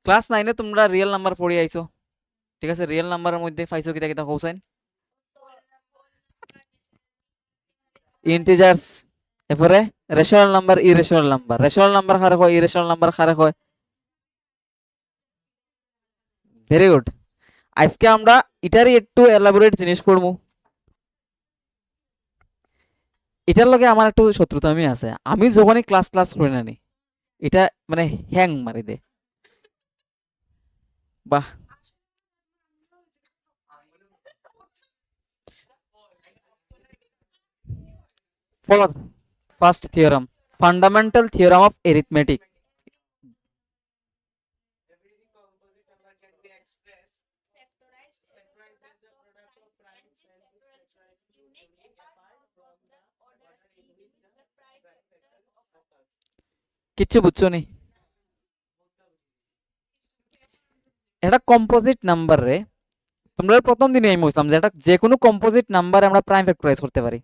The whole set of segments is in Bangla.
ক্লাস 9 এ তোমরা রিয়েল নাম্বার পড়ি আইছো, ঠিক আছে? রিয়েল নাম্বারের মধ্যে পাইছো কিতা কিতা কৌসাইন? ইন্টিজার্স, এরপরে rational number, irrational number. Rational number কারে কয়, ইরেশনাল নাম্বার কারে কয়? Very good. আজকে আমরা এটারই একটু এলাবোরেট জিনিস পড়মু। এটার লগে আমার একটু শত্রুতামি আছে। আমি যখনই ক্লাস ক্লাস করি না নি, এটা মানে হ্যাং মারি দে। বাহ, follow first theorem, fundamental theorem of arithmetic. কিচ্ছু বুঝছো নি? এটা কম্পোজিট নাম্বার রে, তোমরা প্রথম দিনে আমি বুঝলাম যে এটা যে কোনো কম্পোজিট নাম্বার আমরা প্রাইম ফ্যাক্টরাইজ করতে পারি।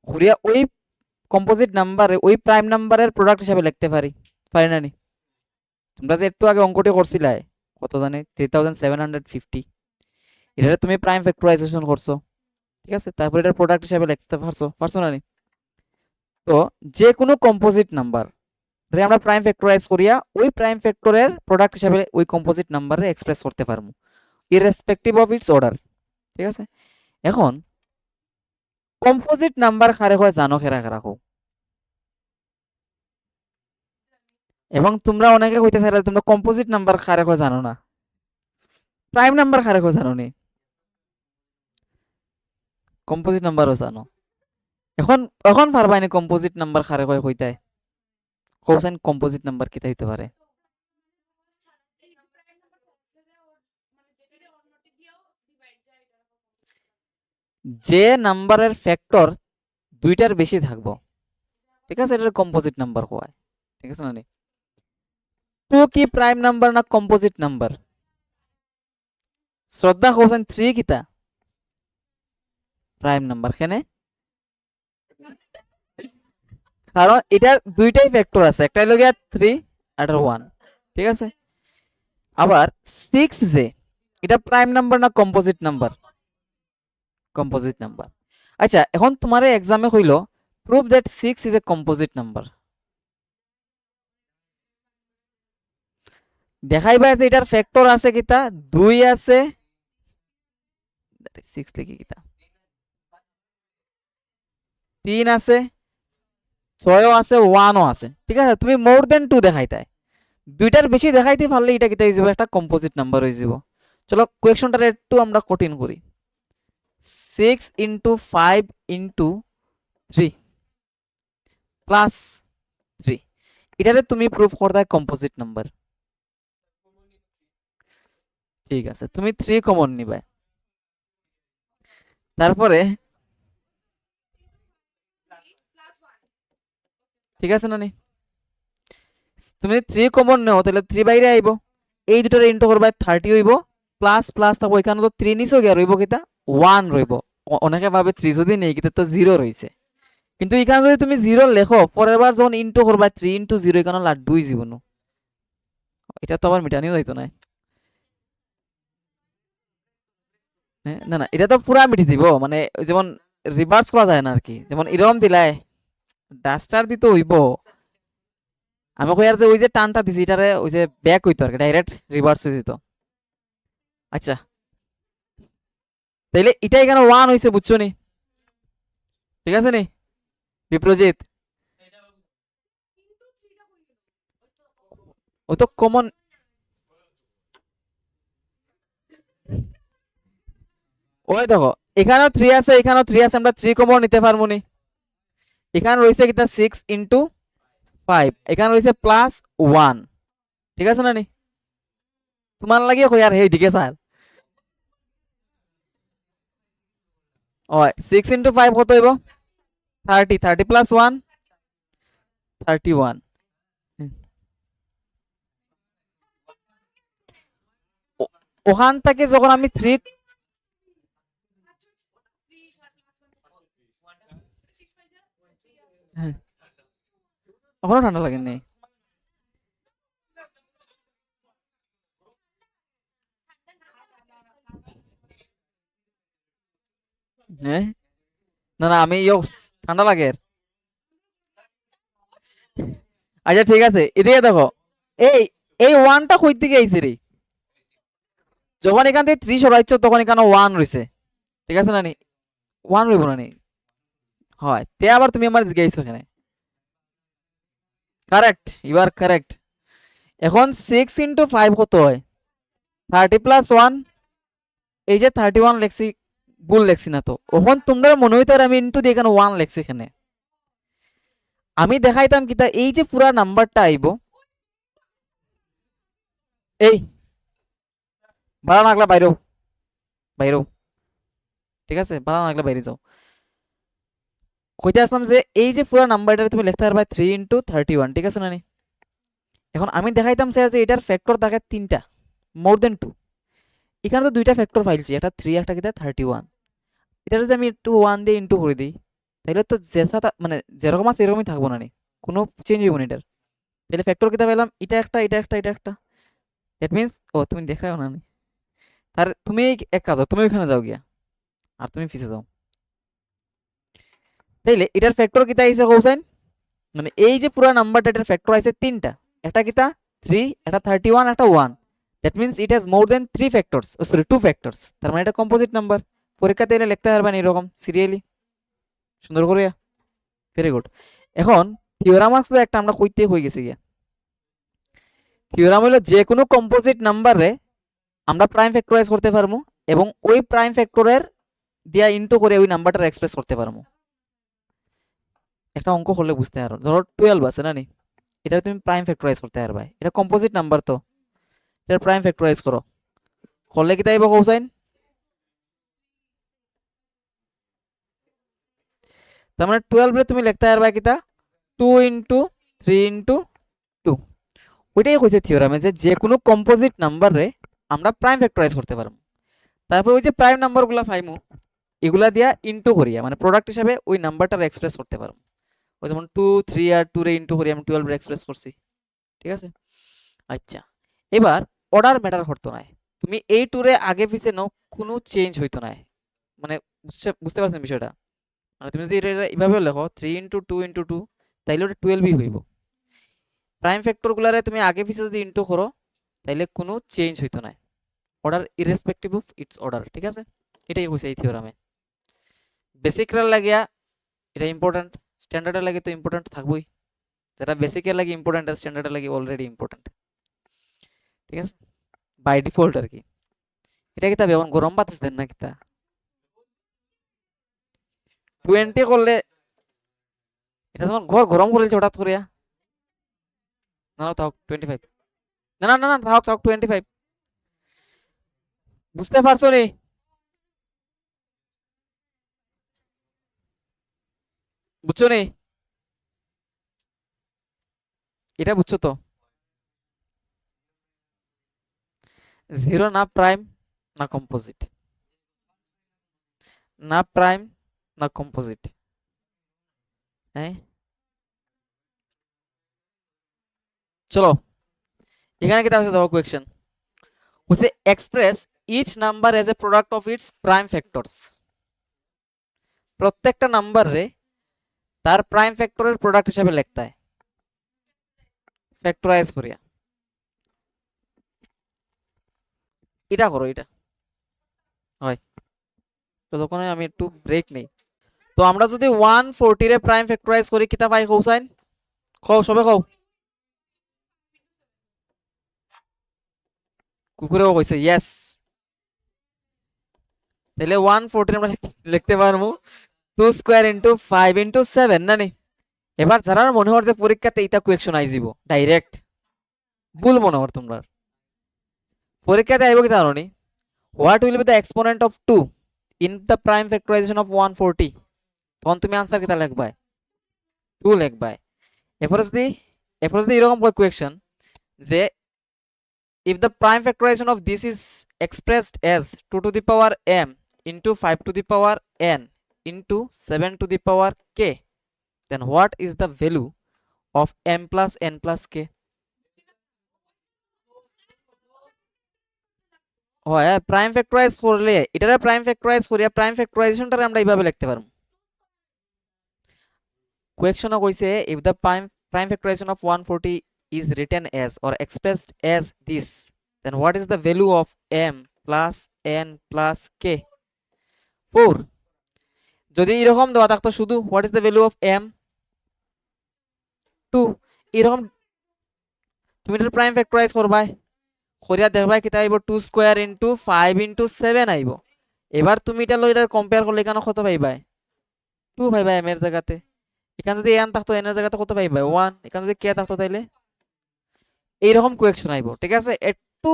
ঘুরিয়া ওই কম্পোজিট নাম্বারে ওই প্রাইম নাম্বারের প্রোডাক্ট হিসাবে লিখতে পারি, পারি না নি? তোমরা যে একটু আগে অঙ্কটি করছিলে, কত জানি 3750, এটা তুমি প্রাইম ফ্যাক্টরাইজেশন করছো, ঠিক আছে? তারপর এটার প্রোডাক্ট হিসাবে লিখতে পারছো, পারছো না নি? তো যে কোনো কম্পোজিট নাম্বার রে আমরা প্রাইম ফ্যাক্টরাইজ করিয়া ওই প্রাইম ফ্যাক্টরের প্রোডাক্ট হিসাবে ওই কম্পোজিট নাম্বারে এক্সপ্রেস করতে পারবো, ইররেসপেক্টিভ অফ ইটস অর্ডার, ঠিক আছে? এখন কম্পোজিট নাম্বার কারে কয় জানো খেরা খেরা কও? এবং তোমরা অনেকে কইতে চাইলে তোমরা কম্পোজিট নাম্বার কারে কয় জানো না, প্রাইম নাম্বার কারে কয় জানো নি? কম্পোজিট নাম্বারও জানো। এখন এখন পারবাইনি কম্পোজিট নাম্বার কারে কয় কইতাই? কৌসাইন কম্পোজিট নাম্বার কিতা হইতে পারে? যে নাম্বারের ফ্যাক্টর দুইটার বেশি থাকবো, ঠিক আছে, এটার কম্পোজিট নাম্বার কয়, ঠিক আছে না নি? টু কি প্রাইম নাম্বার না কম্পোজিট নাম্বার? শ্রদ্ধা কৌসাইন থ্রি কিতা প্রাইম নাম্বার কেনে? কারণ এটার দুইটাই ফ্যাক্টর আছে, একটা হলো গিয়া থ্রি আর ওয়ান, ঠিক আছে? আবার সিক্স যে, এটা প্রাইম নাম্বার না কম্পোজিট নাম্বার? Composite number. আচ্ছা, এখন তোমার এক্সামে হইল prove that six is a composite number. দেখাইবা যে এটার ফ্যাক্টর আছে কিতা, দুই আছে, সিক্স লিখি কিতা, তিন আছে, ছয়ও আছে, ওয়ানও আছে, ঠিক আছে? তুমি মোর দেন টু দেখাইতাই, দুইটার বেশি দেখাইতে পারলে এটা কিতা হয়ে যাব, একটা কম্পোজিট নাম্বার হয়ে যাব। চলো কোয়েকশনটা একটু আমরা কঠিন করি। 6 × 5 × 3 প্লাস 3, এটারে তুমি প্রুফ করতে কম্পোজিট নাম্বার, ঠিক আছে? তুমি 3 কমন নিবে, তারপরে ঠিক আছে না নি? তুমি 3 কমন নেও তাহলে 3 বাইরে আইব, এই দুটোর ইন্টু করবা 30 হইব, প্লাস প্লাস থাকবো, এখানে তো 3 নিচে গিয়া রইব কিতা 1 রইব। অনেকে ভাবে 3 যদি নেই কিতা তো 0 রইছে, কিন্তু এখানে যদি তুমি 0 লেখো পরের বার যখন ইন্টু করবা 3 × 0 এখানে লাড্ডুই জীবন, এটা তো আবার মিটানিও যাইতো না। না না, এটা তো পুরা মিটি যাব, মানে যেমন রিভার্স করা যায় না আর কি, যেমন এরকম দিলাই ডাস্টার দিতে হইব। আমি কই আর যে ওই যে টানটা দিছি এটারে ওই যে ব্যাক হইতো আর কি, ডাইরেক্ট রিভার্স হয়ে যেত। আচ্ছা, তাইলে এটা এখানে 1 হইছে, বুঝছো নি? ঠিক আছে নি বিপ্রজিৎ? ও তো কমন, ওই দেখো এখানেও 3 আছে, এখানেও 3 আছে, আমরা 3 কমন নিতে পারবো নি? এখানে রইছে কিটা 6 × 5, এখানে রইছে +1, ঠিক আছে না নি? তোমার লাগিয়ে কই আর হেই দিকে স্যার, ওই 6 × 5 কত হইব? 30, 30 + 1 31। ওখান থেকে যখন আমি 3, হ্যাঁ এখনো ঠান্ডা লাগেনি। হ্যাঁ, না না আমি ঠান্ডা লাগে এর। আচ্ছা ঠিক আছে, এদিকে দেখো, এই এই ওয়ানটা কই থেকে আইছে রে? যখন এখান থেকে 3 সরাইছো তখন এখানে ওয়ান রইছে, ঠিক আছে না নি? ওয়ান রইব না নি? হয় তে আবার তুমি আমার জিজ্ঞাসা এখানে। Correct, you are correct. এখন 6 × 5 কত হয়? 30 + 1, এই যে 31 লেখছি, ভুল লেখছি না তো? এখন তোমরা মনে হইতো আর আমি ইনটু দিয়ে এখানে 1 লেখছি এখানে। আমি দেখাইতাম কি তা, এই যে পুরা নাম্বারটা আইব, এই বাড়া নাগলা বাইরেও, বাইরেও, ঠিক আছে, বাড়া নাগলা বাইরে যাও। কইতে আসলাম যে এই যে পুরা নাম্বারটা তুমি লিখতে পারবা 3 × 31, ঠিক আছে না নি? এখন আমি দেখাইতাম স্যার যে এটার ফ্যাক্টর থাকে 3টা, মোর দেন 2। এখানে তো 2টা ফ্যাক্টর পাইছি, একটা 3 একটা কিটা 31। এটা যদি আমি একটু 1 দিয়ে ইনটু করে দিই, তাহলে তো জেসা মানে যেরকম আছে এরকমই থাকবো না নি, কোনো চেঞ্জ হইব না এটার। তাহলে ফ্যাক্টর কিতা পেলাম, এটা একটা, এটা একটা, এটা একটা। দ্যাট মিন্স, ও তুমি দেখাও না নি, তার তুমি এক কাজ তুমি ওইখানে যাও গিয়া, আর তুমি পিছে যাও। তাইলে এটার ফ্যাক্টর কিতা আইছে কৌসাইন, মানে এই যে পুরো নাম্বারটা, এটার ফ্যাক্টর আইছে 3টা, একটা কিতা 3, একটা 31, একটা 1। That means it has more than 3 factors, oh sorry 2 factors, তার মানে এটা কম্পোজিট নাম্বার। পরীক্ষাতে এটা লিখতে পারবেন এরকম সিরিয়ালি, সুন্দর করে। Very good. এখন থিওরাম আসলে একটা আমরা কইতে হয়ে গেছে গিয়া। থিওরাম হলো যে কোনো কম্পোজিট নাম্বারে আমরা প্রাইম ফ্যাক্টরাইজ করতে পারবো, এবং ওই প্রাইম ফ্যাক্টরের দিয়া ইনটু করে ওই নাম্বারটা এক্সপ্রেস করতে পারবো। একটা অঙ্ক করলে বুঝতে পারো, ধরো 12 আছে না নি, এটা তুমি প্রাইম ফ্যাক্টরাইজ করতে পারবা, এটা কম্পোজিট নাম্বার তো, এটা প্রাইম ফ্যাক্টরাইজ করো, করলে কি তাইব কোসাইন? তার মানে 12 রে তুমি লিখতে পারবা কিতা 2 × 3 × 2। ওইটাই কইছে থিওরামে, যে যে কোনো কম্পোজিট নাম্বারে আমরা প্রাইম ফ্যাক্টরাইজ করতে পারবো। তারপর ওই যে প্রাইম নাম্বারগুলো পাইমু, এগুলা দিয়া ইনটু করিয়া, মানে প্রোডাক্ট হিসাবে ওই নাম্বারটার এক্সপ্রেস করতে পারবো। ওই যেমন 2 3 আর 2 রে ইনটু করি আমি 12 রে এক্সপ্রেস করছি, ঠিক আছে? আচ্ছা, এবার অর্ডার ম্যাটার করতো না, তুমি এই টুরে আগে পিছে নাও, কোনো চেঞ্জ হইতো না, মানে বুঝতে পারছেন বিষয়টা? মানে তুমি যদি এটা এইভাবে লেখো 3 × 2 × 2, তাইলে ওটা 12ই হইব। প্রাইম ফ্যাক্টর গুলারে তুমি আগে পিছে যদি ইনটু করো, তাইলে কোনো চেঞ্জ হইতো না, order irrespective of its order, ঠিক আছে? এটাই হইছে এই থিওরামে। বেসিকরা লাগিয়া এটা ইম্পর্টেন্ট, স্ট্যান্ডার্ডের লাগে তো ইম্পর্টেন্ট থাকবোই, যেটা বেসিকের লাগে ইম্পর্টেন্ট আর স্ট্যান্ডার্ডের লাগে অলরেডি ইম্পর্টেন্ট, ঠিক আছে, বাই ডিফল্ট আর কি। এটা কিতা এখন গরম বাতাস দেন না কিতা? 20 করলে, এটা যেমন ঘর গরম করে দিচ্ছে হঠাৎ করিয়া। না না থাক 25, না না না না থাক থাক 25। বুঝতে পারছো নি? বুঝছো নি? এটা বুঝছো তো? জিরো না প্রাইম না কম্পোজিট, না প্রাইম না কম্পোজিট, হ্যাঁ। চলো, এখানে কি আছে দেখো কোয়েকশন, বলছে express each number as a product of its prime factors. প্রত্যেকটা নাম্বারে তার প্রাইম ফ্যাক্টরের প্রোডাক্ট হিসেবে লিখতে হয়, ফ্যাক্টরাইজ করিয়া। এটা করো, এটা হয়। তো তখন আমি একটু ব্রেক নেই। তো আমরা যদি 140 রে প্রাইম ফ্যাক্টরাইজ করি কিতা পাই কৌসাইন? কও সবে কও। কুকুরেও কইছে ইয়েস। তাহলে 140 আমরা লিখতে পারবো 2² × 5 × 7, না নি? এবার যারা মনে হর যে পরীক্ষাতে এইটা কোয়েকশন আইজিব ডাইরেক্ট, ভুল মনে হর তোমরা। পরীক্ষাতে আইব কি জানো নি, what will be the exponent of 2 in the prime factorisation of 140? তখন তুমি আনসার কিতা লিখবাই? 2 লিখবাই। এরপর যদি এরকম কোয়েকশন যে if the prime factorization of this is expressed as 2 to the power m into 5 to the power n into 7 to the power k, then what is the value of m plus n plus k? হয় প্রাইম ফ্যাক্টরাইজ করলে এটারে প্রাইম ফ্যাক্টরাইজ করিয়া প্রাইম ফ্যাক্টরাইজেশনটারে আমরা এইভাবে লিখতে পারবো। কোয়েকশনও কইছে if the prime factorization of 140 is written as or expressed as this, then what is the value of m plus n plus k? 4। যদি এরকম দেওয়া থাকতো শুধু what is the value of m 2, এরকম তুমি এটা প্রাইম ফ্যাক্টরাইজ করবা করিয়া দেখবা কিতা আইব 2 স্কয়ার ইনটু 5 ইনটু 7 আইব। এবার তুমি এটা লই এটার কম্পেয়ার করলে এখানে কত পাইবা 2 পাইবা m এর জায়গাতে। এখানে যদি n থাকতো n এর জায়গাতে কত পাইবা 1। এখানে যদি k থাকতো তাইলে এইরকম কোয়েকশন আইব। ঠিক আছে, একটু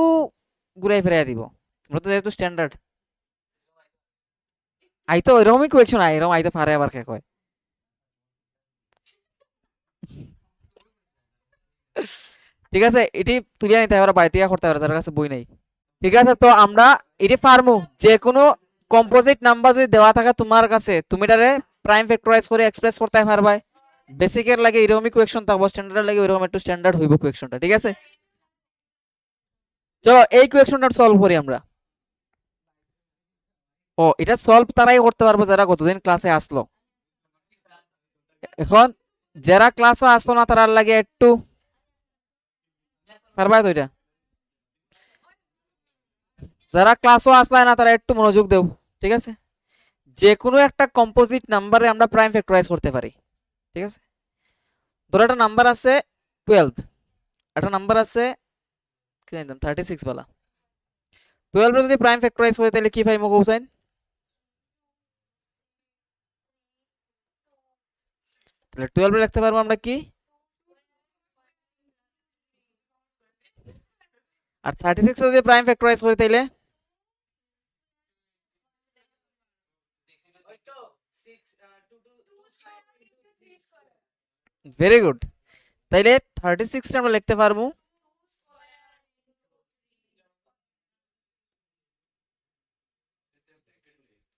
ঘুরাই ফিরাই দিব, তোমরা তো যেহেতু স্ট্যান্ডার্ড আইতো এরকমই কোয়েকশন আই, এরকম আইতে পারে আবার কে কয়। ঠিক আছে, এটি তুলিয়া নিতে হবে বাড়িতে করতে হবে যার কাছে বই নাই। ঠিক আছে, তো আমরা এটি পারমু যে কোনো কম্পোজিট নাম্বার যদি দেওয়া থাকে তোমার কাছে তুমি এটারে প্রাইম ফ্যাক্টরাইজ করে এক্সপ্রেস করতে পারবা। বেসিকের লাগে এরকমই কোয়েকশন থাকবো, স্ট্যান্ডার্ডের লাগে এরকম একটু স্ট্যান্ডার্ড হইব কোয়েকশনটা। ঠিক আছে, চলো এই কোয়েকশনটা সলভ করি আমরা। ও এটা সলভ তারাই করতে পারবো যারা গতদিন ক্লাসে আসলো। এখন যারা ক্লাসে আসলো না তারা লাগে একটু পারবা তো এটা, যারা ক্লাসও আসলায় না তারা একটু মনোযোগ দেও। ঠিক আছে, যে কোনো একটা কম্পোজিট নাম্বারে আমরা প্রাইম ফ্যাক্টরাইজ করতে পারি। ঠিক আছে, ধরো একটা নাম্বার আছে 12, একটা নাম্বার আছে কি জানতাম 36 বলা। 12 এর যদি প্রাইম ফ্যাক্টরাইজ হয় তাহলে কি পাইমু কোসাইন? তাহলে 12 এ লিখতে পারবো আমরা কি, আর 36 যদি প্রাইম ফ্যাক্টরাইজ করি তাইলে ভেরি গুড। তাইলে 36 টা আমরা লিখতে পারবো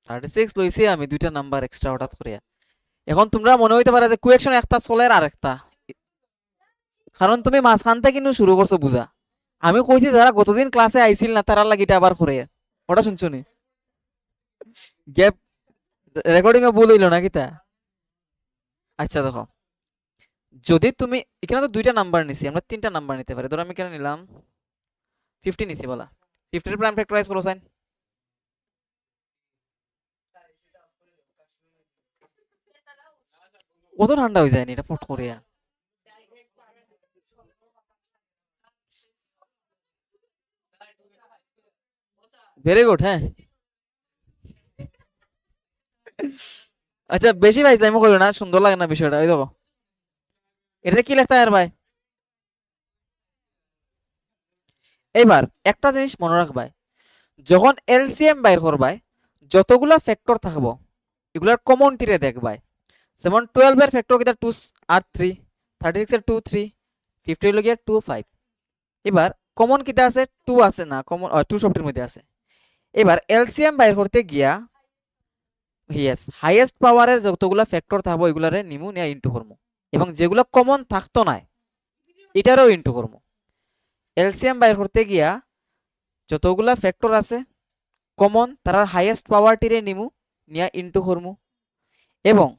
36 লইছি আমি দুইটা নাম্বার এক্সট্রা হঠাৎ করে। এখন তোমরা মনে হইতে পারে যে কোয়েকশন একটা চলে আর একটা, কারণ তুমি মাঝখান থেকে কিন্তু শুরু করছো বুঝা। আমি কইছি যারা গতদিন ক্লাসে আইছিল না তারা লাগি এটা আবার করে ওটা শুনছো নি? গ্যাপ রেকর্ডিং এ ভুল হইলো নাকি তা? আচ্ছা দেখো, যদি তুমি এখানে তো দুইটা নাম্বার নিছি, আমরা তিনটা নাম্বার নিতে পারি। ধরো আমি কেন নিলাম 50 নিছি বলা, 50 এর প্রাইম ফ্যাক্টরাইজ করো সাইন। কত ঠান্ডা হয়ে যায়নি এটা ফট করে। Very good. হ্যাঁ, আচ্ছা বেশি ভাই আমি কইলো না, সুন্দর লাগে না বিষয়টা। ওই দেখো এটা কি লেখতে আর ভাই, এবার একটা জিনিস মনে রাখবাই, যখন এলসিএম বাইর করবাই যতগুলা ফ্যাক্টর থাকবো এগুলার কমন টিরে দেখবাই। যেমন 12 এর ফ্যাক্টর কিটা 2 আর 3, 36 এর 2 3, 50 এর লগিয়া 2 5। এবার কমন কিটা আছে 2 আছে না, কমন 2 সবটির মধ্যে আছে। এবার এলসিএম বাইর করতে গিয়া ইয়েস হাইয়েস্ট পাওয়ারের যতগুলা ফ্যাক্টর থাকবো এগুলারে নিমু নিয়া ইনটু করমু, এবং যেগুলা কমন থাকতো না এটারও ইনটু করমু। এলসিএম বাইর করতে গিয়া যতগুলা ফ্যাক্টর আছে কমন তারার হাইয়েস্ট পাওয়ারটিরে নিমু নিয়া ইনটু করমু, এবং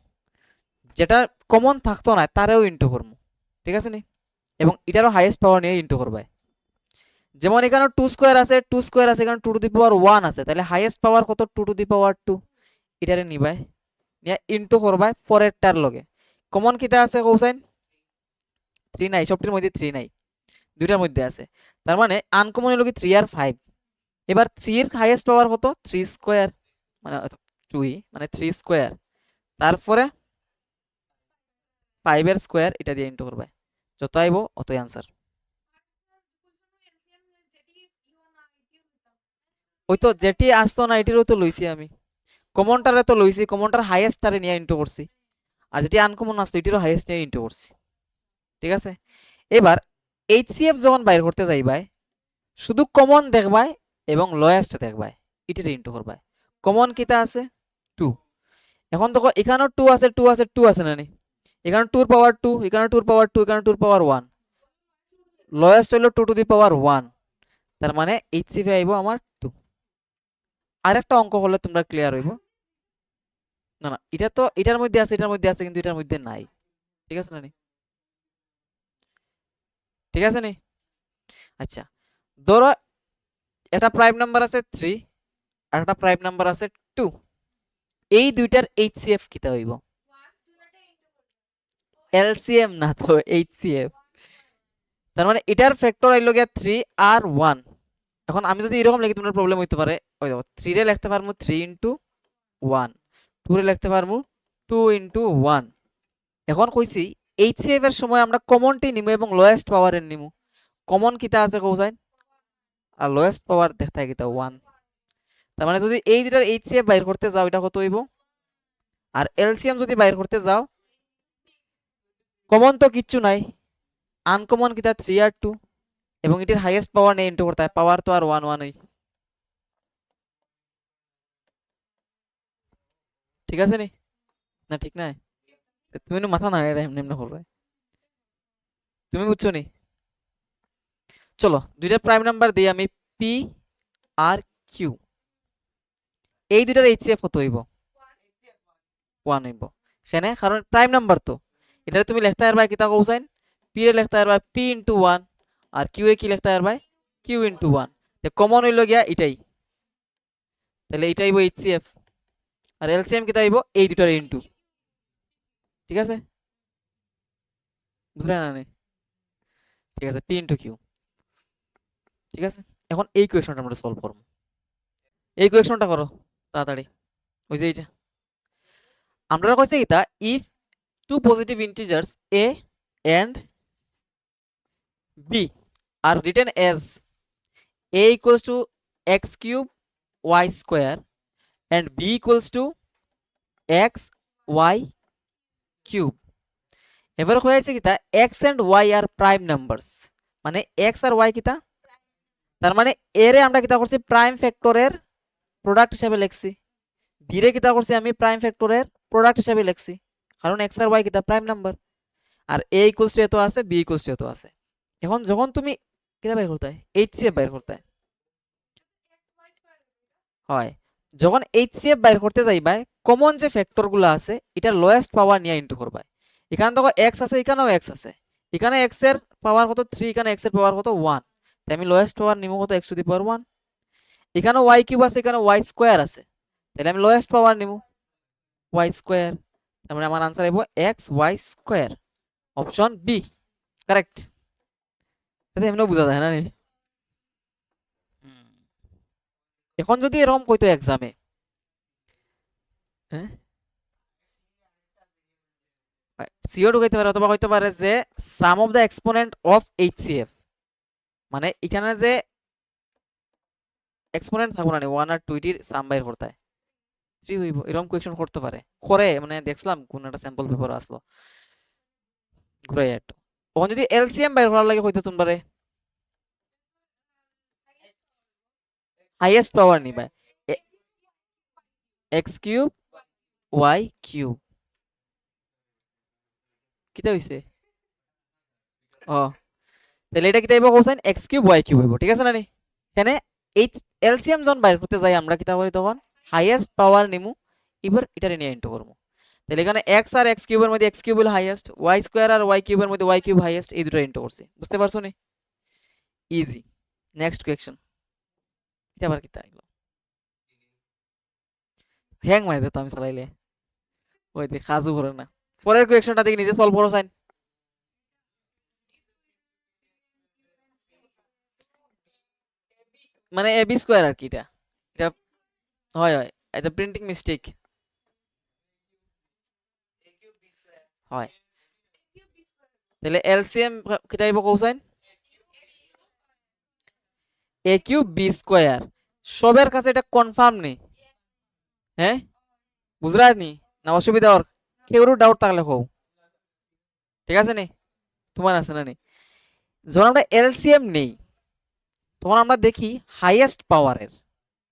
যেটা কমন থাকতো না তারেও ইনটু করমু। ঠিক আছে নি, এবং এটারও হাইয়েস্ট পাওয়ার নিয়ে ইনটু করবাই। যেমন এখানে 2 স্কয়ার আছে, 2 স্কয়ার আছে, এখানে 2 টু দি পাওয়ার 1 আছে, তাহলে হাইয়েস্ট পাওয়ার কত 2 টু দি পাওয়ার 2, এটারে নিবাই নিয়া ইনটু করবাই পরেরটার লগে। কমন কিটা আছে কোসাইন 3 নাই, সবটির মধ্যে 3 নাই, দুইটার মধ্যে আছে, তার মানে আনকমন হলো কি 3 আর 5। এবার 3 এর হাইয়েস্ট পাওয়ার কত 3 স্কয়ার, মানে 2 মানে 3 স্কয়ার, তারপরে 5 এর স্কয়ার, এটা দিয়ে ইনটু করবাই, যত আইবো অতই আনসার। ওই তো যেটি আসতো না এটিরও তো লইছি আমি, কমনটারে তো লইছি, কমনটার হাইয়েস্ট টারে নিয়ে ইনটু করছি, আর যেটি আনকমন আসতো এটিরও হাইয়েস্ট নিয়ে ইনটু করছি। ঠিক আছে, এবার এইচসিএফ যখন বাইর করতে যাইবাই শুধু কমন দেখবাই এবং লয়েস্ট দেখবাই, এটির ইনটু করবাই। কমন কিটা আছে 2, এখন দেখো এখানেও 2 আছে, 2 আছে, 2 আছে না নি, এখানে 2 এর পাওয়ার 2, এখানে 2 এর পাওয়ার 2, এখানে 2 এর পাওয়ার 1, লয়েস্ট হলো 2 টু দি পাওয়ার 1, তার মানে এইচসিএফ আইবো আমার 2। আরেকটা অঙ্ক হলে তোমরা ক্লিয়ার হইব। না না, এটা তো এটার মধ্যে আছে, এটার মধ্যে আছে, কিন্তু এটার মধ্যে নাই। ঠিক আছে না নি? ঠিক আছে নি? আচ্ছা, ধরো একটা প্রাইম নাম্বার আছে 3 আর একটা প্রাইম নাম্বার আছে 2। এই দুইটার এইচসিএফ কিতা হইব? এলসিএম না তো, এইচসিএফ। তার মানে এটার ফ্যাক্টর আইলো গিয়া 3 আর 1। এখন আমি যদি এরকম লিখি তোমার প্রবলেম হইতে পারে। ওই দেখো 3 রে লিখতে পারমু 3 ইনটু 1, 2 রে লিখতে পারমু 2 ইনটু 1। এখন কইছি এইচসিএফ এর সময় আমরা কমনটি নিমু এবং লোয়েস্ট পাওয়ারের নিমু। কমন কিতা আছে কৌসাইন, আর লোয়েস্ট পাওয়ার দেখতে কিতা 1। তার মানে যদি এই দুটার এইচসিএফ বাইর করতে যাও এটা কত হইব, আর এলসিএম যদি বাইর করতে যাও, কমন তো কিচ্ছু নাই, আনকমন কিতা 3 আর 2, এবং এটির হাইয়েস্ট পাওয়ার নেই ইনটু করতে হয়, পাওয়ার তো আর 1 1 হই। ঠিক আছে নি? না ঠিক নাই? তুমি মাথা না এমনি এমনি করবে, তুমি বুঝছো নি? চলো দুইটা প্রাইম নাম্বার দিই আমি, পি আর কিউ। এই দুইটার এইচসিএফ কত হইব? 1 হইব। সেনে কারণ প্রাইম নাম্বার তো, এটা তুমি লিখতে পারবা কিতা কৌসাইন, পি এর লিখতে পারবা পি ইনটু 1, আর কিউ এ কি লিখতে পারবা, কিউ ইনটু 1। তে কমন হইল গিয়া এটাই, তাহলে এটা হইব এইচসিএফ। আর এলসিএম কিতা হইব, এই দুটার ইনটু। ঠিক আছে, বুঝলে না নি? ঠিক আছে, পি ইনটু কিউ। ঠিক আছে, এখন এই কোয়েশনটা আমরা সলভ করব। এই কোয়েশনটা করো তাড়াতাড়ি। ওই যে এইটা আমরা কইছি কিতা, if two positive integers a and b are written as a equals to x cube y square and b equals to x y cube, এবার হয়েছে কিতা x and y আর প্রাইম নাম্বারস, মানে x আর y কিতা, তার মানে a রে আমরা কিতা করছি প্রাইম ফ্যাক্টরের প্রোডাক্ট হিসেবে লিখছি, b রে কিতা করছি আমি প্রাইম ফ্যাক্টরের প্রোডাক্ট হিসেবে লিখছি, কারণ x আর y কিতা প্রাইম নাম্বার, আর a ইকুয়ালস টু এত আছে, b ইকুয়ালস টু এত আছে। এখন যখন তুমি কিতা বাইর করতে হয়, এইচসিএফ বাইর করতে হয়, যখন এইচসিএফ বাইর করতে যাইবা কমন যে ফ্যাক্টর গুলো আছে এটা লোয়েস্ট পাওয়ার নিয়ে ইনটু করবা। এখানে দেখো এক্স আছে, এখানেও এক্স আছে, এখানে এক্স এর পাওয়ার কত 3, এখানে এক্স এর পাওয়ার কত 1, তাই আমি লোয়েস্ট পাওয়ার নিমু কত x টু দি পাওয়ার 1। এখানে y কিউব আছে, এখানে y স্কয়ার আছে, তাহলে আমি লোয়েস্ট পাওয়ার নিমু y স্কয়ার। তার মানে আমার आंसर হইব x y square, option B correct. এটা এমনও বোঝা যায় না নি? এখন যদি এরকম কইতো এক্সামে, হ্যাঁ সিও ঢুকাইতে পারে, অথবা হইতে পারে যে sum of the exponent of HCF, মানে এখানে যে এক্সপোনেন্ট থাকবো না 1 আর 2 এর সাম বাইর করতে হয় 3 হইব, এরকম কোয়েশ্চন করতে পারে, করে মানে দেখছিলাম কোন একটা স্যাম্পল পেপার আসলো ঘুরাই একটু। তখন যদি এলসিএম বাইর করার লাগে হইতো তোমরা হাইয়েস্ট পাওয়ার নিবা, এক্স কিউব ওয়াই কিউব, কিটা হইছে? ও তাহলে এটা কিটা হইব cosine x cube y cube হইব। ঠিক আছে না নি? এখানে এই এলসিএম জন বাইর করতে যাই আমরা কিটা করি তখন হাইয়েস্ট পাওয়ার নিমু, এবার এটারে নিয়ে ইনটু করব। তাহলে এখানে এক্স আর এক্স কিউবের মধ্যে এক্স কিউব হলো হাইয়েস্ট, ওয়াই স্কয়ার আর ওয়াই কিউবের মধ্যে ওয়াই কিউব হাইয়েস্ট, এই দুটো ইনটু করছি। বুঝতে পারছো নি? ইজি। নেক্সট কোয়েশ্চন, এটা আবার কিটা আইলো, হ্যাং মারি দিত আমি চালাইলে, ওই দেখ কাজও করে না। পরের কোয়েশ্চনটা দেখি নিজে সলভ করো সাইন। মানে এ বি স্কয়ার আর কি, এটা এটা হয় হয়, এটা প্রিন্টিং মিস্টেক হয়। তাহলে এলসিএম কিটা আইব কোসাইন এ কিউব বি স্কয়ার, সবার কাছে এটা কনফার্ম নেই, হ্যাঁ বুঝরা নি? না অসুবিধা ওর কেউর ডাউট থাকলে কও। ঠিক আছে নি? তোমার আছে না নি? যখন আমরা এলসিএম নেই তখন আমরা দেখি হাইয়েস্ট পাওয়ারের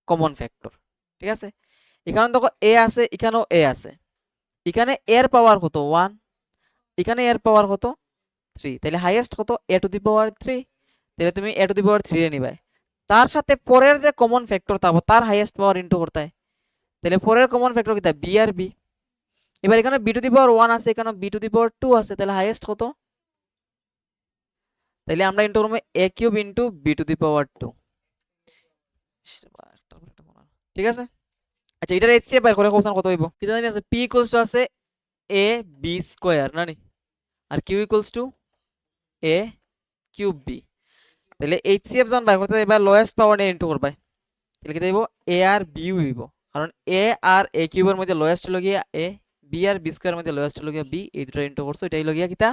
কমন ফ্যাক্টর। ঠিক আছে, এখানে দেখো এ আছে, এখানেও এ আছে, এখানে এর পাওয়ার কত 1, এখানে এর পাওয়ার কত 3, তাহলে হাইয়েস্ট কত এ টু দি পাওয়ার 3, তাহলে তুমি এ টু দি পাওয়ার 3 এ নিবা। তার সাথে পরের যে কমন ফ্যাক্টর থাকবো তার হাইয়েস্ট পাওয়ার ইনটু করতে হয়। তাহলে পরের কমন ফ্যাক্টর কি বি আর বি। এবার এখানে বি টু দি পাওয়ার 1 আছে, এখানে বি টু দি পাওয়ার 2 আছে, তাহলে হাইয়েস্ট কত? তাহলে আমরা ইনটু করব a cube into B to the power 2। ঠিক আছে। আচ্ছা এটার এইচসিএফ বের করে কোশ্চেন কত হইব কি জানি আছে, p ইকুয়ালস টু আছে a b স্কয়ার না নি, আর q equals to a cube b। তাহলে এইচসিএফ যখন বের করতে এবার লোয়েস্ট পাওয়ার নিয়ে ইনটু করবে, তাহলে কি দেব a আর b হইব, কারণ a আর a কিউবের মধ্যে লোয়েস্ট হলো গিয়া a, b আর b স্কয়ারের মধ্যে লোয়েস্ট হলো গিয়া b, এই দুটো ইনটু করছো, এটাই হলো গিয়া কিটা।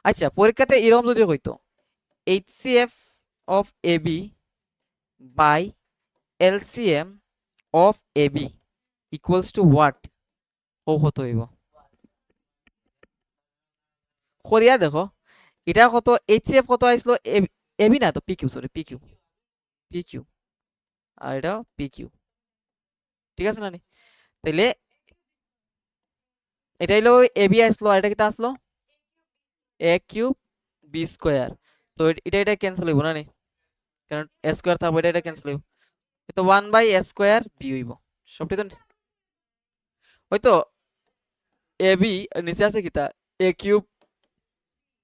আচ্ছা পরীক্ষাতে এরকম যদি হইতো HCF of ab by LCM of ab equals to what, ও কত হইব করিয়া দেখো। এটা কত এইচসিএফ কত আইছিল, এবি না তো পিকিউ, সরি পিকিউ, পিকিউ আর এটা পিকিউ, ঠিক আছে না নি? তাইলে এটা হইলো এবি আসলো, আর এটা কিটা আসলো এ কিউব বি স্কয়ার। তো এটা এটা ক্যান্সেল হইব না নি, কারণ এ স্কয়ার থাকবে, এটা এটা ক্যান্সেল হইব, তো 1 বাই এ স্কয়ার বি হইব সবটি তো হয়তো এ বি নিচে আছে কিতা এ কিউব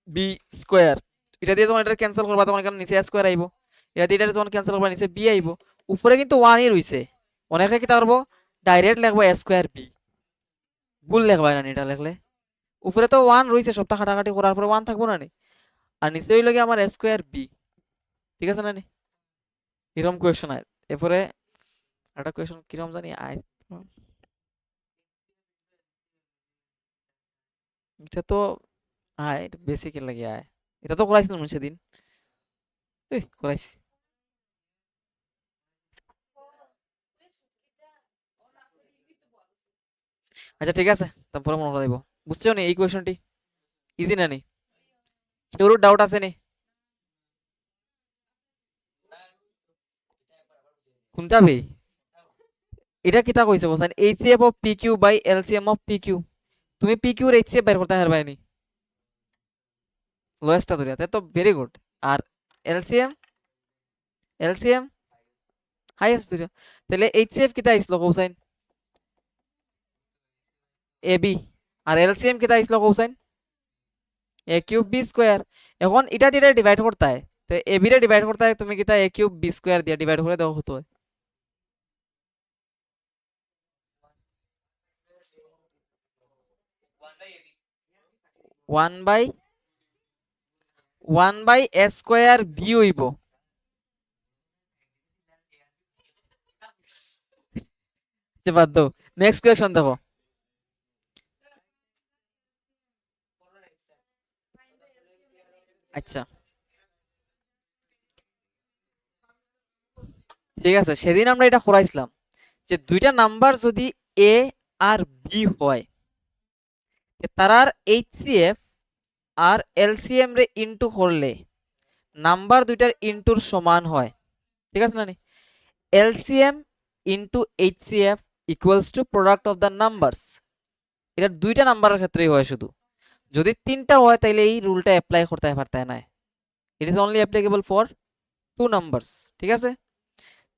বি স্কয়ার, এটা দিয়ে যখন এটা ক্যান্সেল করবা তখন এখানে নিচে এ স্কয়ার আইব, এটা দিয়ে এটা যখন ক্যান্সেল করবা নিচে বি আইব, উপরে কিন্তু 1 ই রইছে। অনেকে কি পারবো ডাইরেক্ট লিখবা এ স্কয়ার বি, ভুল লিখবা না এটা লিখলে, উপরে তো 1 রইছে, সবটা কাটাকাটি করার পরে 1 থাকবো না নি, আর নিচে হইল কি আমার এ স্কয়ার বি, ঠিক আছে না নি? এরকম কোয়েশ্চন আয়। এরপরে একটা কোয়েশ্চন কিরকম জানি আয়, এটা তো আয় বেসিক এর লাগে আয়, এটা তো করাইছিলাম সেদিন, করাইছি। আচ্ছা ঠিক আছে, তারপরে মনে করে দেবো। বুঝছো নি এই কোয়েশ্চনটি ইজি না নি? কেউ ডাউট আছে নি? কোনটা বে? এটা কিতা কইছে বসান HCF of PQ by LCM of PQ, তুমি পিকিউ এর এইচসিএফ বের করতে পারবে নি, লোয়েস্টটা ধরিয়া, তাই তো ভেরি গুড। আর এলসিএম, এলসিএম হাইয়েস্ট ধরিয়া, তাহলে এইচসিএফ কিতা আইছিল কৌসাইন এবি, আর এলসিএম কিতা আইছিল কৌসাইন এ কিউব বি স্কয়ার। এখন এটা দিয়ে ডিভাইড করতে হয়, তো এবি রে ডিভাইড করতে হয়, তুমি কিতা এ কিউব বি স্কয়ার দিয়ে ডিভাইড করে দাও হতো 1 by 1 by a square b হইব। বাদ দাও, নেক্সট কোয়েশ্চন দেখো। আচ্ছা ঠিক আছে, সেদিন আমরা এটা করাইছিলাম যে দুইটা নাম্বার যদি এ আর বি হয়, তারার এইচসিএফ আর এলসিএম রে ইনটু করলে নাম্বার দুইটার ইনটুর সমান হয়, ঠিক আছে না নি? LCM into HCF equals to product of the numbers, এটা দুইটা নাম্বারের ক্ষেত্রেই হয়, শুধু যদি তিনটা হয় তাহলে এই রুলটা অ্যাপ্লাই করতে পারতে না, it is only applicable for two numbers, ঠিক আছে?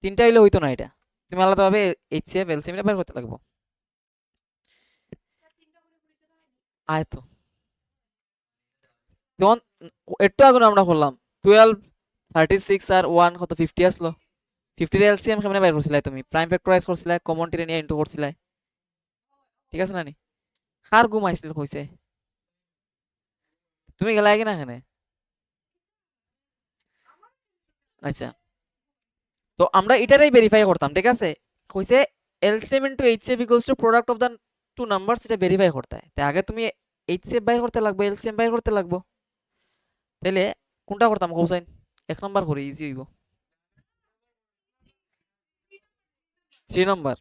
তিনটা হইলে হইতো না, এটা তুমি আলাদাভাবে এইচসিএফ এলসিএম বের করতে লাগবো। আয় তো যেমন একটু আগুন আমরা করলাম 12 36 আর 1 কত 50 আসলো, 50 এর এলসিএম কেমনে বের করছিলাই, তুমি প্রাইম ফ্যাক্টরাইজ করছিলাই, কমন টিরে নিয়ে ইনটু করছিলাই, ঠিক আছে না নি? কার ঘুম আইছিল কইছে, তুমি গেলা কি না এখানে? আচ্ছা তো আমরা এটারই ভেরিফাই করতাম, ঠিক আছে? কইছে LCM into HCF equals to product of the two numbers, এটা ভেরিফাই করতে হয়, তাই আগে তুমি এইচসিএফ বাইর করতে লাগবে, এলসিএম বাইর করতে লাগবে, তাহলে কোনটা করতাম কৌসাইন? এক নাম্বার করে ইজি হইব, 3 নাম্বার।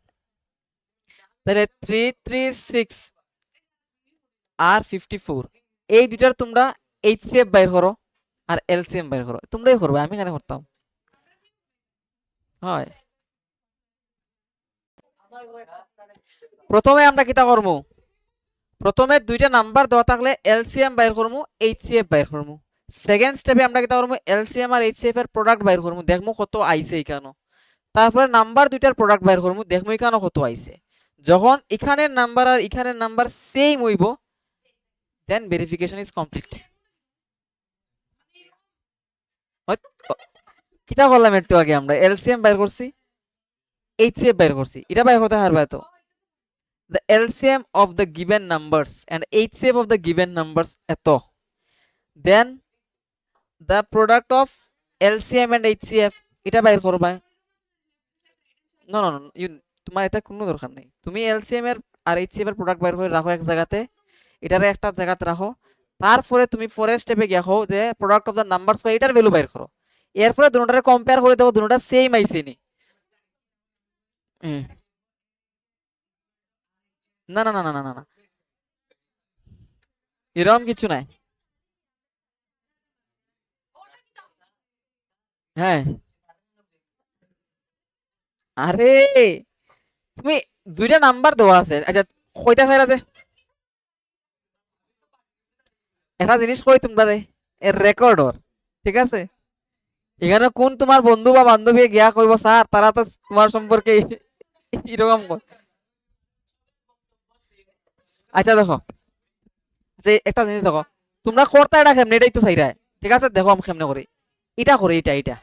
তাহলে 336 আর 54 এই দুইটার তোমরা এইচসিএফ বাইর করো আর এলসিএম বাইর করো, তোমরাই করবে, আমি কেন করতাম? হয় প্রথমে আমরা কিতা করবো, প্রথমে দুইটা নাম্বার দেওয়া থাকলে এলসিএম বাইর করবো, এইচসিএফ বাইর করবো, সেকেন্ড স্টেপে আমরা কি করব, এলসিএম আর এইচসিএফ এর প্রোডাক্ট বাইর করব, দেখমু কত আইছে এখানে। তারপরে নাম্বার দুইটার প্রোডাক্ট বাইর করব, দেখমু এখানে কত আইছে। যখন এখানের নাম্বার আর এখানের নাম্বার সেম হইব, দেন ভেরিফিকেশন ইজ কমপ্লিট। কিটা করলাম একটু আগে, আমরা এলসিএম বাইর করছি, এইচসিএফ বাইর করছি, এটা বাইর করতে পারবে তো। the LCM of the given numbers and HCF of the given numbers এত, then the product of LCM and HCF এটা বাইর করবা। নো নো নো, তোমার এটা কোনো দরকার নেই, তুমি এলসিএম এর আর এইচসিএফ এর প্রোডাক্ট বাইর করে রাখো এক জায়গাতে, এটারে একটা জায়গাতে রাখো। তারপরে তুমি পরের স্টেপে গিয়ে দেখো যে প্রোডাক্ট অফ দ্য নাম্বারস বা এটার ভ্যালু বাইর করো। এরপরে দুটোটারে কম্পেয়ার করে দেখো দুটোটা সেম আইছে নি। না না না না না না না, এরকম কিছু নাই। হ্যাঁ, আরে তুমি দুইটা নাম্বার দেওয়া আছে, আচ্ছা কয়টা ফাইল আছে, একটা জিনিস কই তোমরা এর রেকর্ডর, ঠিক আছে। এখানে কোন তোমার বন্ধু বা বান্ধবী গিয়া কইব স্যার তারা তো তোমার সম্পর্কে এরকম আচ্ছা দেখো, যে একটা জিনিস দেখো, তোমরা করতে এটা কেমনে, এটাই তো চাইরা, ঠিক আছে। দেখো আমি কেমনে করি, এটা করি, এটা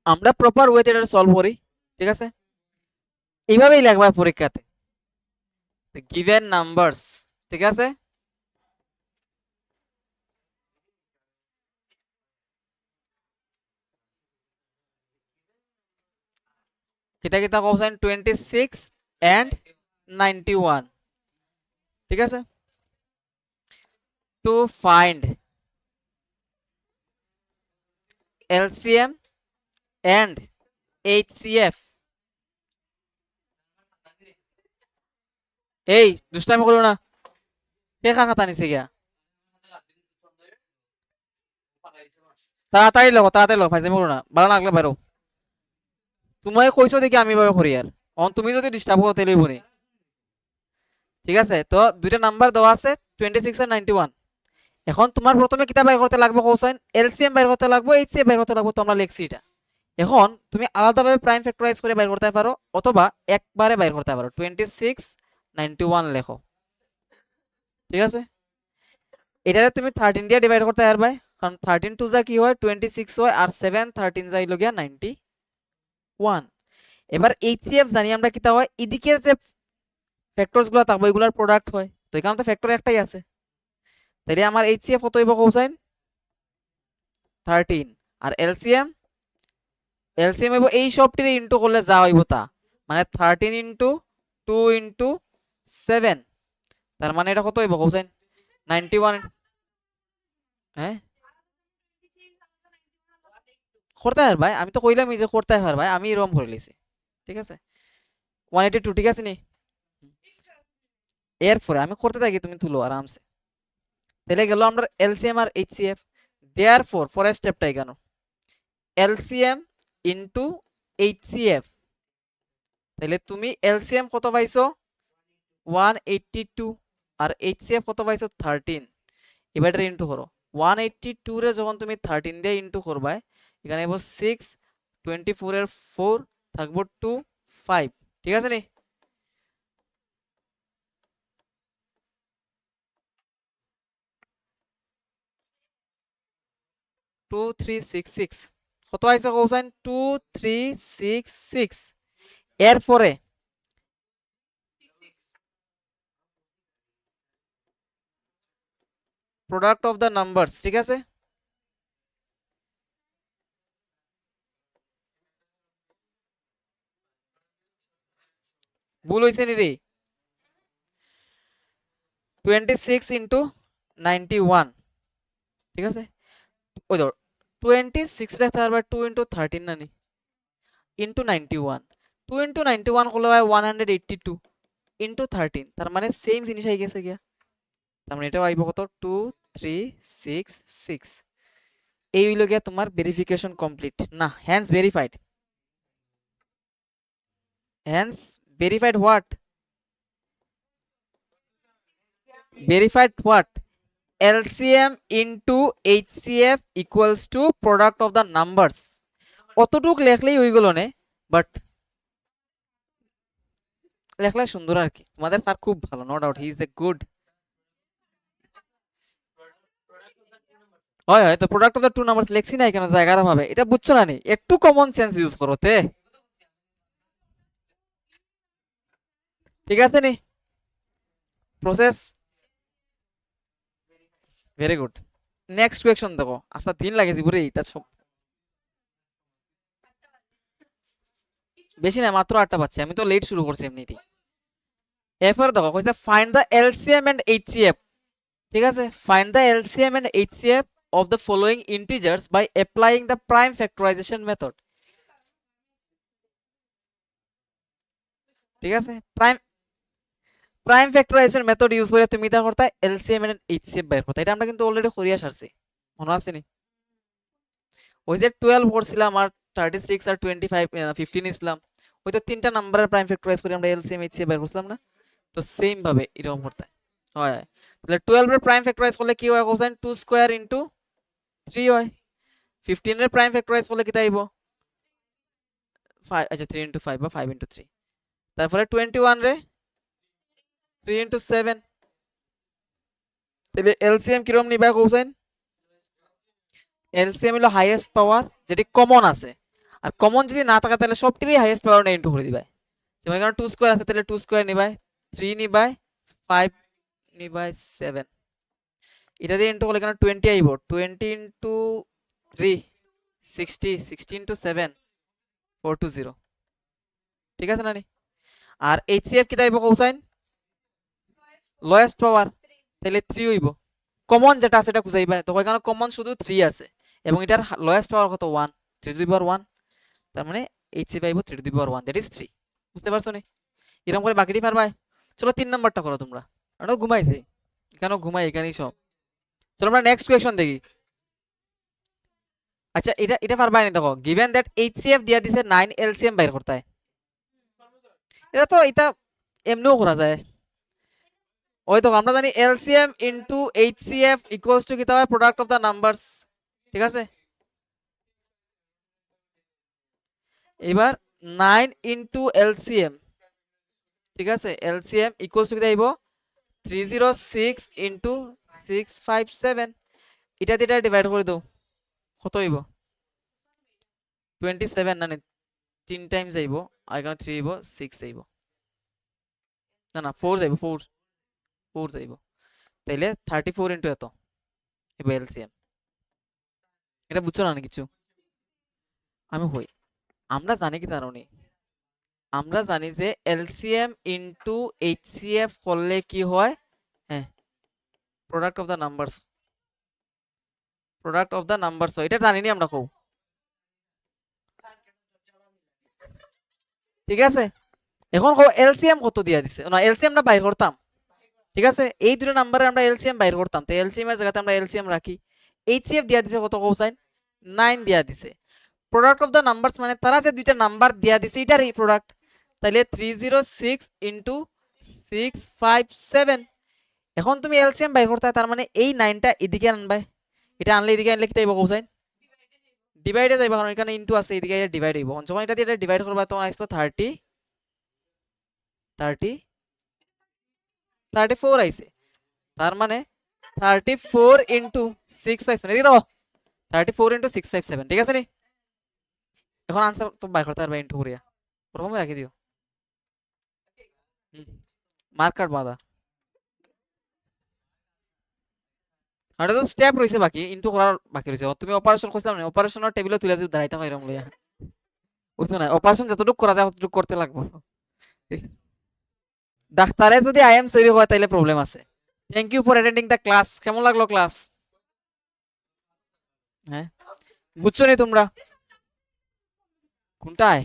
আমরা প্রপার ওয়েতে এটা সলভ করি, ঠিক আছে। এইভাবেই লাগবে পরীক্ষাতে, গিভেন নাম্বারস, ঠিক আছে। কিতা কিতা কোশ্চেন 26 এন্ড 91, ঠিক আছে। To find LCM and HCF, এই দুষ্টামি করো না, কে কার খাতা নিছে গিয়া, তাড়াতাড়ি লোক, তাড়াতাড়ি লোক, ফাইজলামি করো না, ভালো লাগলে বাইরো। তোমায় কইছো দেখি আমি ভাবে করি আর, তুমি যদি ডিস্টার্ব করো তাহলে বনি, ঠিক আছে। তো দুইটা নাম্বার দেওয়া আছে 26 আর 91। এখন তোমার প্রথমে কিতা বাইর করতে লাগবে কোশ্চেন, এলসিএম বাইর করতে লাগবে, এইচসিএফ বাইর করতে লাগবে, তো আমরা লিখছি এটা। এখন তুমি আলাদাভাবে প্রাইম ফ্যাক্টরাইজ করে বাইর করতে পারো, অথবা একবারে বাইর করতে পারো, 26 91 লেখো, ঠিক আছে। এটারে তুমি 13 দিয়ে ডিভাইড করতে পারবে, কারণ 13 টু যা কি হয় 26 হয়, আর 7 13 যাই লগিয়া 91। এবার এইচসিএফ জানি আমরা কিতা হয়, এদিকের যে ফ্যাক্টরস গুলো থাকবে এগুলোর প্রোডাক্ট হয়, তো এখানে তো ফ্যাক্টর একটাই আছে, তাইলে আমার এইচসিএফ কত হইব কোসাইন 13, আর এলসিএম হইব এই সবটিরে ইনটু করলে যা হইব তা, মানে 13 ইনটু 2 ইনটু 7, তার মানে এটা কত হইব কোসাইন 91। হ্যাঁ করতে পার ভাই, আমি তো কইলামই যে করতে পার ভাই, আমি এরকম করে লিছি, ঠিক আছে। 182, ঠিক আছে নি। এরপরে আমি করতে থাকি, তুমি তুলো আরামসে। তাহলে গেল আমরা এলসিএম আর এইচসিএফ, দেয়ারফর পরের স্টেপটাই কেন, এলসিএম ইনটু এইচসিএফ, তাহলে তুমি এলসিএম কত পাইছো 182, আর এইচসিএফ কত পাইছো 13। এবার এটা ইনটু করো, 182 রে যখন তুমি 13 দিয়ে ইনটু করবা, এখানে হইব 6, 24 এর 4 থাকবো 2, 5, ঠিক আছে নি। 2366 কত আইছে কোসাইন 2366। এরপরে প্রোডাক্ট অফ দ্য নাম্বারস, ঠিক আছে। ভুল হইছে নি রে, 26 ইন্টু 91, ঠিক আছে। ওই ধর 26 রাখতে পারবা 2 ইন্টু 13 না নি, ইন্টু 91, 2 ইন্টু 91 করলে হয় 182 ইন্টু 13, তার মানে সেম জিনিস আই গেছে গিয়া, তার মানে এটাও আইব কত 2366। এই হইল গিয়া তোমার ভেরিফিকেশন কমপ্লিট না, hence verified, hence verified what, verified what, LCM into HCF equals to product of the numbers অতটুক লেখলেই হয়ে গেল না বাট লেখলে সুন্দর আর কি তোমাদের স্যার খুব ভালো no doubt he is a good হয় হয় তো product of the two numbers লেখছি না কেন জায়গার ভাবে এটা বুঝছো না নি একটু কমন সেন্স ইউজ করো তে ঠিক আছে নি process very good next question দেখো আচ্ছা দিন লাগেছি পুরো এইটা সব বেশি না মাত্র 8টা পাচ্ছি আমি তো লেট শুরু করছি এমনিতেই এরপর দেখো কইছে find the LCM and HCF ঠিক আছে find the LCM and HCF of the following integers by applying the prime factorization method ঠিক আছে প্রাইম ফ্যাক্টরাইজেশন মেথড ইউজ করে তুমি এটা করতে এলসিএম এন্ড এইচসিএফ বের করতে এটা আমরা কিন্তু অলরেডি করিয়া সারছি মনে আছে নি ওই যে 12 করছিলাম আর 36 আর 25 15 ইসলাম ওই তো তিনটা নাম্বারের প্রাইম ফ্যাক্টরাইজ করে আমরা এলসিএম এইচসিএফ বের করছিলাম না তো সেম ভাবে এরকম করতে হয় তাহলে 12 এর প্রাইম ফ্যাক্টরাইজ করলে কি হয় কোসাইন 2 স্কয়ার ইনটু 3 হয় 15 এর প্রাইম ফ্যাক্টরাইজ করলে কি তাইবো 5 আচ্ছা 3 ইনটু 5 বা 5 ইনটু 3 তারপরে 21 রে 3 ইনটু 7 তাহলে এলসিএম কিরকম নিবা কোসাইন এলসিএম হলো হাইয়েস্ট পাওয়ার যেটি কমন আছে আর কমন যদি না থাকে তাহলে সবটিরই হাইয়েস্ট পাওয়ার না ইনটু করে দিবাই যেমন এখানে 2 স্কয়ার আছে তাহলে 2 স্কয়ার নিবাই 3 নিবাই 5 নিবাই 7 এটা দিয়ে ইনটু করলে এখানে 20 আইবো 20 ইনটু 3 60 60 ইনটু 7 420 ঠিক আছে না নি আর এইচসিএফ কি তাইবো কোসাইন লোয়েস্ট পাওয়ার তাহলে 3 হইব কমন যেটা আছে এটা খুঁজাইবা তো এখানে কমন শুধু 3 আছে এবং এটার লোয়েস্ট পাওয়ার কত 1 3 টু দি পাওয়ার 1 তার মানে এইচসিএফ আইবো 3 two the power 1 that is 3 বুঝতে পারছো নি এরকম করে বাকিটি পারবা চলো 3 নাম্বারটা করো তোমরা এটা ঘুমাইছে কেন ঘুমাই এখানেই সব চলো আমরা নেক্সট কোয়েশ্চন দেখি আচ্ছা এটা এটা পারবা না দেখো গিভেন দ্যাট এইচসিএফ দিয়া দিছে 9 এলসিএম বাইর করতে হয় এটা তো এটা এমনিও করা যায় ওই তো আমরা জানি LCM into HCF equals two কি হয় প্রোডাক্ট অফ দা নাম্বারস ঠিক আছে এবার 9 ইনটু এলসিএম ঠিক আছে এলসিএম ইকুয়ালস টু কি আইবো 306 ইনটু 657 এটা দিয়ে ডিভাইড করে দাও কত হইব 27 না 3 টাইমস আইবো আর এখানে 3 আইবো 6 আইবো না না 4 যাইবো 4 যাইবো তাইলে 34 ইনটু এত এবার এলসিএম এটা বুঝছো না কিছু আমি হই আমরা জানি কি জানো নি আমরা জানি যে এলসিএম ইনটু এইচসিএফ করলে কি হয় হ্যাঁ প্রোডাক্ট অফ দা নাম্বারস হয় এটা জানি নি আমরা খুব ঠিক আছে এখন এলসিএম কত দিয়া দিছে না এলসিএম না বাইর করতাম ঠিক আছে এই দুটো নাম্বারে আমরা এলসিএম বাইর করতাম তো এলসিএম এর জায়গাতে আমরা এলসিএম রাখি এইচসিএফ দিয়া দিছে কত কোসাইন 9 দিয়া দিছে প্রোডাক্ট অফ দা নাম্বারস মানে তারা যে দুইটা নাম্বার দিয়া দিছে এটারই প্রোডাক্ট তাইলে 306 ইনটু 657 এখন তুমি এলসিএম বাইর করতে তার মানে এই 9টা এদিকে আনবাই এটা আনলে এদিকে আনলে কি তাইব কোসাইন ডিভাইডে যাইবা কারণ এখানে ইনটু আছে এদিকে এটা ডিভাইড হইব যখন এটা দিয়ে এটা ডিভাইড করবা তখন আসলো 34 আইছে তার মানে 34 ইনটু 657 এদিকে দাও 34 ইনটু 657 ঠিক আছে নি এখন आंसर তো বাই করতে পারবে ইনটু করিয়া ওরকম রাখি দিও মার্কার বাদা আর তো স্টেপ রইছে বাকি ইনটু করার বাকি রইছে তুমি অপারেশন করছিলাম না অপারেশনের টেবিলে তুলে দিও দাঁড়াইতে হয় এরকম লইয়া বুঝছো না অপারেশন যতটুকু করা যায় ততটুকু করতে লাগবে ডাক্তারে যদি আইএম সরি হয় তাইলে প্রবলেম আছে thank you for attending the class কেমন লাগলো ক্লাস হ্যাঁ বুঝছো নি তোমরা কোনটায়